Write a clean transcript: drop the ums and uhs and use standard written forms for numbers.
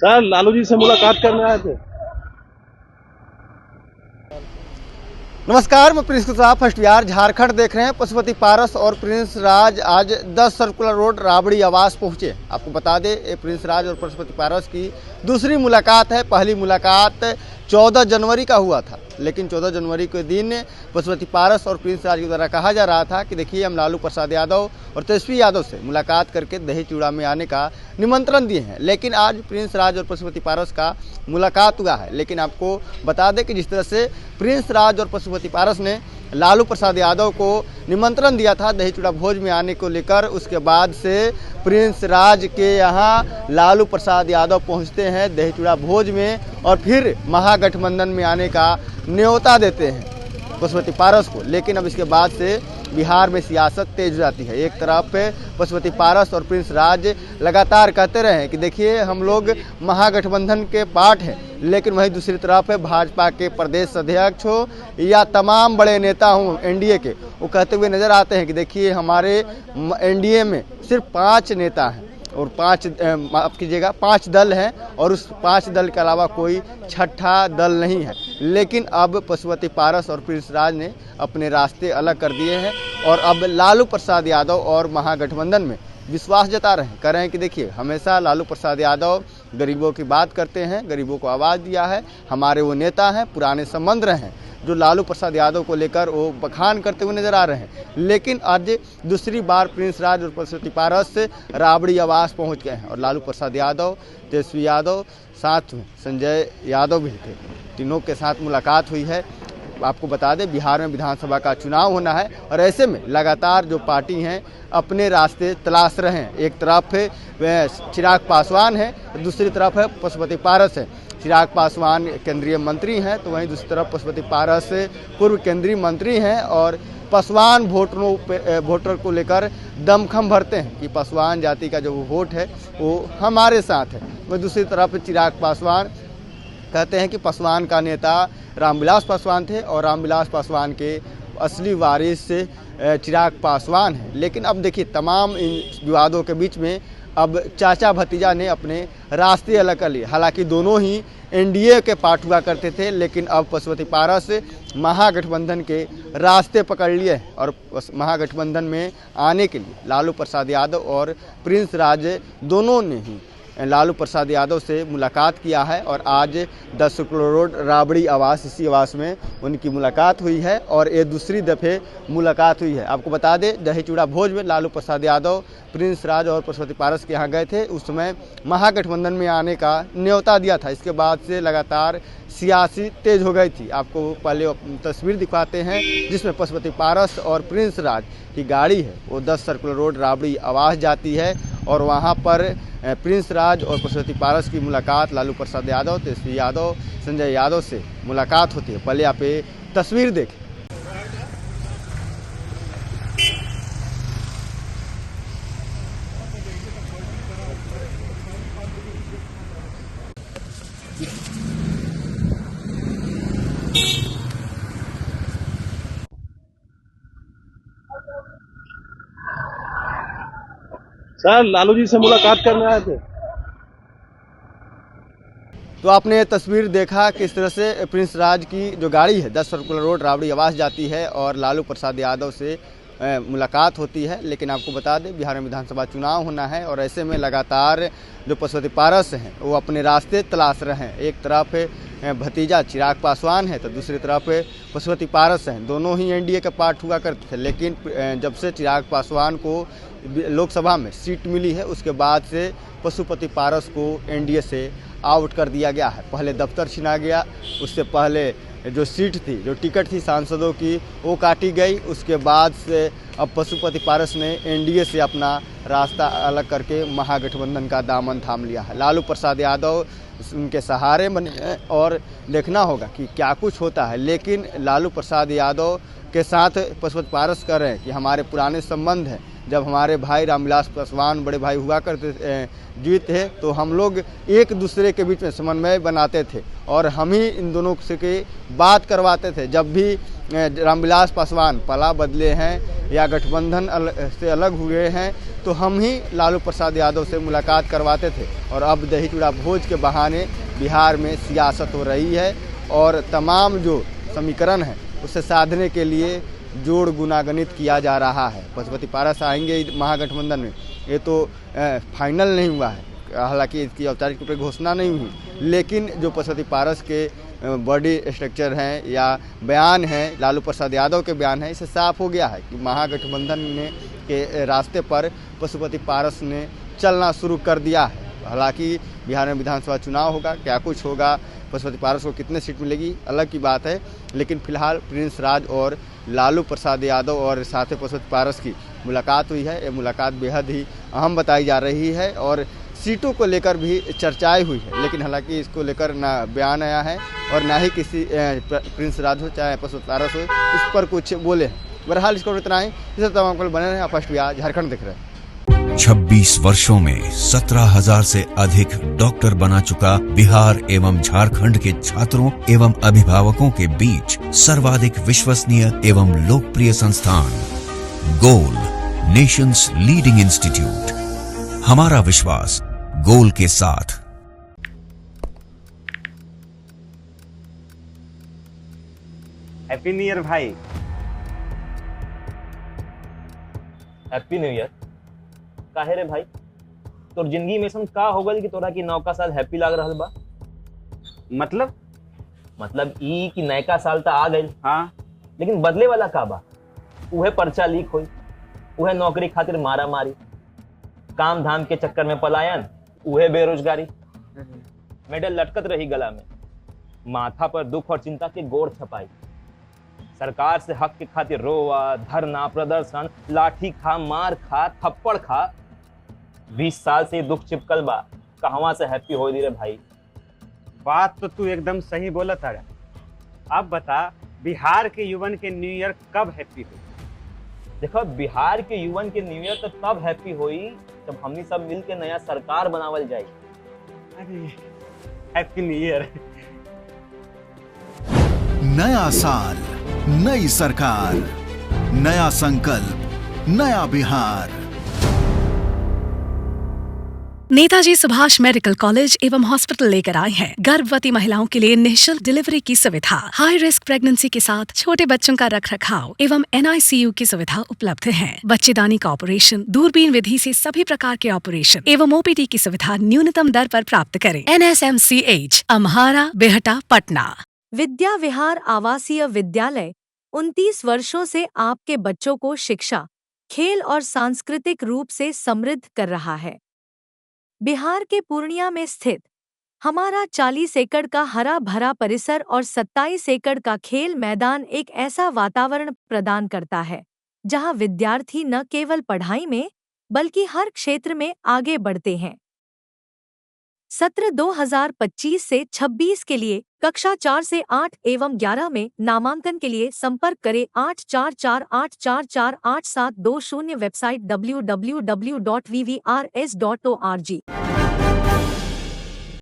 Sir Lalu ji से मुलाकात करने आए थे। नमस्कार, मैं प्रिंस कुशवाहा फर्स्ट बिहार झारखंड देख रहे हैं। पशुपति पारस और प्रिंस राज आज 10 सर्कुलर रोड राबड़ी आवास पहुंचे। आपको बता दें, ये प्रिंस राज और पशुपति पारस की दूसरी मुलाकात है। पहली मुलाकात 14 जनवरी का हुआ था, लेकिन 14 जनवरी के दिन पशुपति पारस और प्रिंस राज के द्वारा कहा जा रहा था कि देखिए, हम लालू प्रसाद यादव और तेजस्वी यादव से मुलाकात करके दही चूड़ा में आने का निमंत्रण दिए हैं। लेकिन आज प्रिंस राज और पशुपति पारस का मुलाकात हुआ है। लेकिन आपको बता दें कि जिस तरह से प्रिंस राज और पशुपति पारस ने लालू प्रसाद यादव को निमंत्रण दिया था दही चूड़ा भोज में आने को लेकर, उसके बाद से प्रिंस राज के यहाँ लालू प्रसाद यादव पहुँचते हैं दही चूड़ा भोज में और फिर महागठबंधन में आने का न्योता देते हैं पशुपति पारस को। लेकिन अब इसके बाद से बिहार में सियासत तेज हो जाती है। एक तरफ पशुपति पारस और प्रिंस राज लगातार कहते रहे कि देखिए, हम लोग महागठबंधन के पार्ट हैं, लेकिन वहीं दूसरी तरफ भाजपा के प्रदेश अध्यक्ष हो या तमाम बड़े नेता हों एनडीए के, वो कहते हुए नजर आते हैं कि देखिए, हमारे एनडीए में सिर्फ 5 नेता हैं और 5 दल हैं और उस 5 दल के अलावा कोई छठा दल नहीं है। लेकिन अब पशुपति पारस और प्रिंस राज ने अपने रास्ते अलग कर दिए हैं और अब लालू प्रसाद यादव और महागठबंधन में विश्वास जता रहे हैं। कह रहे हैं कि देखिए, हमेशा लालू प्रसाद यादव गरीबों की बात करते हैं, गरीबों को आवाज़ दिया है, हमारे वो नेता हैं, पुराने संबंध रहे हैं जो लालू प्रसाद यादव को लेकर वो बखान करते हुए नजर आ रहे हैं। लेकिन आज दूसरी बार प्रिंस राज और पशुपति पारस राबड़ी आवास पहुंच गए हैं और लालू प्रसाद यादव, तेजस्वी यादव, साथ में संजय यादव भी थे। तीनों के साथ मुलाकात हुई है। आपको बता दें, बिहार में विधानसभा का चुनाव होना है और ऐसे में लगातार जो पार्टी हैं अपने रास्ते तलाश रहे हैं। एक तरफ चिराग पासवान है, दूसरी तरफ है पशुपति पारस है। चिराग पासवान केंद्रीय मंत्री हैं, तो वहीं दूसरी तरफ पशुपति पारस पूर्व केंद्रीय मंत्री हैं और पासवान वोटर को लेकर दमखम भरते हैं कि पासवान जाति का जो वोट है वो हमारे साथ है। वहीं दूसरी तरफ चिराग पासवान कहते हैं कि पासवान का नेता रामविलास पासवान थे और रामविलास पासवान के असली वारिस चिराग पासवान हैं। लेकिन अब देखिए, तमाम इन विवादों के बीच में अब चाचा भतीजा ने अपने रास्ते अलग कर लिए। हालांकि दोनों ही एनडीए के पार्ट हुआ करते थे, लेकिन अब पशुपति पारस महागठबंधन के रास्ते पकड़ लिए और महागठबंधन में आने के लिए लालू प्रसाद यादव और प्रिंस राज दोनों ने ही लालू प्रसाद यादव से मुलाकात किया है और आज 10 सर्कुलर रोड राबड़ी आवास, इसी आवास में उनकी मुलाकात हुई है और ये दूसरी दफ़े मुलाकात हुई है। आपको बता दें, दही चूड़ा भोज में लालू प्रसाद यादव प्रिंस राज और पशुपति पारस के यहाँ गए थे। उस समय महागठबंधन में आने का न्योता दिया था। इसके बाद से लगातार सियासी तेज हो गई थी। आपको पहले तस्वीर दिखाते हैं जिसमें पशुपति पारस और प्रिंस राज की गाड़ी है वो 10 सर्कुलर रोड राबड़ी आवास जाती है और वहाँ पर प्रिंस राज और पशुपति पारस की मुलाकात लालू प्रसाद यादव, तेजस्वी यादव, संजय यादव से मुलाकात होती है। पहले आप ये तस्वीर देखें। सर लालू जी से मुलाकात करने आए थे। तो आपने ये तस्वीर देखा किस तरह से प्रिंस राज की जो गाड़ी है 10 सर्कुलर रोड राबड़ी आवास जाती है और लालू प्रसाद यादव से मुलाकात होती है। लेकिन आपको बता दें, बिहार में विधानसभा चुनाव होना है और ऐसे में लगातार जो पशुपति पारस हैं वो अपने रास्ते तलाश रहे हैं। एक तरफ भतीजा चिराग पासवान है तो दूसरी तरफ पशुपति पारस हैं। दोनों ही एनडीए के पार्ट हुआ करते थे, लेकिन जब से चिराग पासवान को लोकसभा में सीट मिली है उसके बाद से पशुपति पारस को एनडीए से आउट कर दिया गया है। पहले दफ्तर छिना गया, उससे पहले जो सीट थी, जो टिकट थी सांसदों की, वो काटी गई। उसके बाद से अब पशुपति पारस ने एनडीए से अपना रास्ता अलग करके महागठबंधन का दामन थाम लिया है। लालू प्रसाद यादव उनके सहारे बने हैं और देखना होगा कि क्या कुछ होता है। लेकिन लालू प्रसाद यादव के साथ पशुपति पारस कर रहे हैं कि हमारे पुराने संबंध हैं। जब हमारे भाई रामविलास पासवान बड़े भाई हुआ करते जीवित थे तो हम लोग एक दूसरे के बीच में समन्वय बनाते थे और हम ही इन दोनों से की बात करवाते थे। जब भी रामविलास पासवान पला बदले हैं या गठबंधन से अलग हुए हैं तो हम ही लालू प्रसाद यादव से मुलाकात करवाते थे, और अब दही चूड़ा भोज के बहाने बिहार में सियासत हो रही है और तमाम जो समीकरण है उसे साधने के लिए जोड़ गुनागणित किया जा रहा है। पशुपति पारस आएंगे महागठबंधन में, ये तो फाइनल नहीं हुआ है, हालांकि इसकी औपचारिक रूप से घोषणा नहीं हुई, लेकिन जो पशुपति पारस के बॉडी स्ट्रक्चर हैं या बयान हैं, लालू प्रसाद यादव के बयान हैं, इससे साफ हो गया है कि महागठबंधन ने के रास्ते पर पशुपति पारस ने चलना शुरू कर दिया है। हालांकि बिहार में विधानसभा चुनाव होगा, क्या कुछ होगा, पशुपति पारस को कितने सीट मिलेगी अलग की बात है, लेकिन फिलहाल प्रिंस राज और लालू प्रसाद यादव और साथ ही पशुपति पारस की मुलाकात हुई है। ये मुलाकात बेहद ही अहम बताई जा रही है और सीटों को लेकर भी चर्चाएं हुई है, लेकिन हालांकि इसको लेकर ना बयान आया है और ना ही किसी प्रिंस राज हो चाहे पशुपति पारस हो इस पर कुछ बोले हैं। बहरहाल इसको इतना ही, इसे तमाम को बने रहे। फर्स्ट बिहार झारखंड दिख रहे हैं। 26 वर्षों में 17,000 से अधिक डॉक्टर बना चुका बिहार एवं झारखंड के छात्रों एवं अभिभावकों के बीच सर्वाधिक विश्वसनीय एवं लोकप्रिय संस्थान गोल, नेशंस लीडिंग इंस्टीट्यूट। हमारा विश्वास गोल के साथ। हैप्पी न्यू ईयर भाई। Happy new year. काहे रे भाई, तोर जिंदगी में ऐसा का हो गल कि तोरा की नौका साल हैप्पी लाग रहल बा? मतलब ई कि नयका साल तो आ गइल, हाँ, लेकिन बदले वाला का बा? उहे पर्चा लीक होई, उहे नौकरी खातिर मारा मारी, काम धाम के चक्कर में पलायन, उहे बेरोजगारी, मेडल लटकत रही गला में, माथा पर दुख और चिंता के गोड़ छपाई, सरकार से हक के खातिर रोवा, धरना, प्रदर्शन, लाठी खा, मार खा, थप्पड़ खा। 20 साल से दुख चिपकल बा, कहवा से हैप्पी हो दी रे भाई? बात तो तू एकदम सही बोला था। अब बता, बिहार के युवन के न्यू ईयर कब हैप्पी हुई? देखो, बिहार के युवन के न्यू ईयर तो तब हैप्पी हुई जब हमनी सब मिल के नया सरकार बनावल जाए। अरे हैप्पी न्यू ईयर। नया साल, नई सरकार, नया संकल्प, नया बिहार। नेताजी सुभाष मेडिकल कॉलेज एवं हॉस्पिटल लेकर आए हैं गर्भवती महिलाओं के लिए निःशुल्क डिलीवरी की सुविधा। हाई रिस्क प्रेगनेंसी के साथ छोटे बच्चों का रखरखाव एवं NICU की सुविधा उपलब्ध है। बच्चेदानी का ऑपरेशन, दूरबीन विधि से सभी प्रकार के ऑपरेशन एवं OPD की सुविधा न्यूनतम दर पर प्राप्त करें। NSMCH, अम्हारा, बेहटा, पटना। विद्या विहार आवासीय विद्यालय 29 वर्षों से आपके बच्चों को शिक्षा, खेल और सांस्कृतिक रूप से समृद्ध कर रहा है। बिहार के पूर्णिया में स्थित हमारा 40 एकड़ का हरा भरा परिसर और 27 एकड़ का खेल मैदान एक ऐसा वातावरण प्रदान करता है जहां विद्यार्थी न केवल पढ़ाई में बल्कि हर क्षेत्र में आगे बढ़ते हैं। सत्र 2025 से 26 के लिए कक्षा 4 से 8 एवं 11 में नामांकन के लिए संपर्क करें 8448448720। Website www.vvrs.org।